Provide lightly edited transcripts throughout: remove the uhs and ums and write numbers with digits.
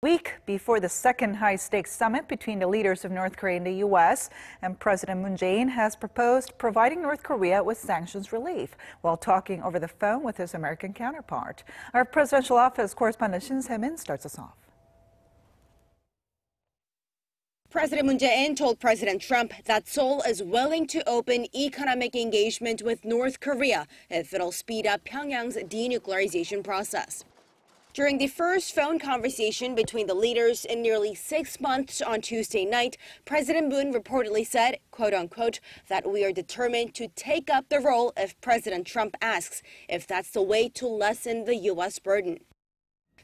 week before the second high-stakes summit between the leaders of North Korea and the U.S., and President Moon Jae-in has proposed providing North Korea with sanctions relief while talking over the phone with his American counterpart. Our presidential office correspondent Shin Se-min starts us off. President Moon Jae-in told President Trump that Seoul is willing to open economic engagement with North Korea if it'll speed up Pyongyang's denuclearization process. During the first phone conversation between the leaders in nearly 6 months on Tuesday night, President Moon reportedly said, quote-unquote, that we are determined to take up the role if President Trump asks, if that's the way to lessen the U.S. burden.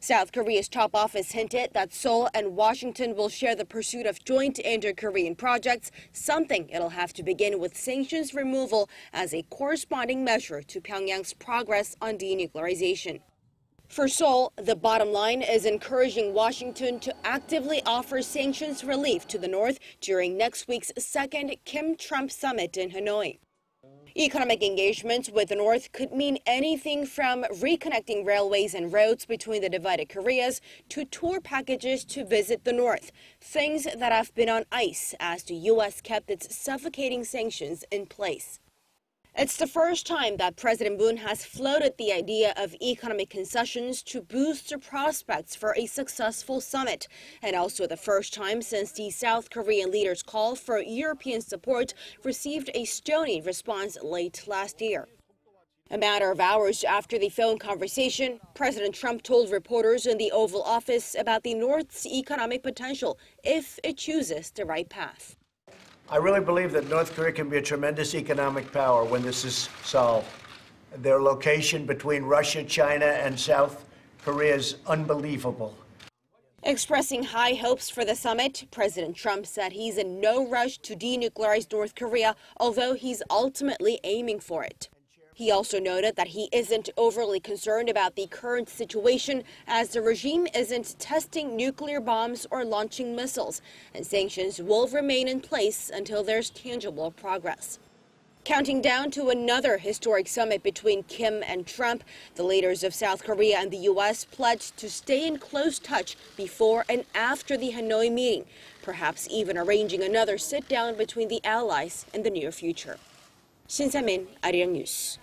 South Korea's top office hinted that Seoul and Washington will share the pursuit of joint inter-Korean projects, something it'll have to begin with sanctions removal as a corresponding measure to Pyongyang's progress on denuclearization. For Seoul, the bottom line is encouraging Washington to actively offer sanctions relief to the North during next week's second Kim-Trump summit in Hanoi. Economic engagements with the North could mean anything from reconnecting railways and roads between the divided Koreas to tour packages to visit the North, things that have been on ice as the U.S. kept its suffocating sanctions in place. It's the first time that President Moon has floated the idea of economic concessions to boost the prospects for a successful summit, and also the first time since the South Korean leader's call for European support received a stony response late last year. A matter of hours after the phone conversation, President Trump told reporters in the Oval Office about the North's economic potential if it chooses the right path. I really believe that North Korea can be a tremendous economic power when this is solved. Their location between Russia, China, and South Korea is unbelievable. Expressing high hopes for the summit, President Trump said he's in no rush to denuclearize North Korea, although he's ultimately aiming for it. He also noted that he isn't overly concerned about the current situation as the regime isn't testing nuclear bombs or launching missiles, and sanctions will remain in place until there's tangible progress. Counting down to another historic summit between Kim and Trump, the leaders of South Korea and the U.S. pledged to stay in close touch before and after the Hanoi meeting, perhaps even arranging another sit-down between the allies in the near future. Shin Se-min, Arirang News.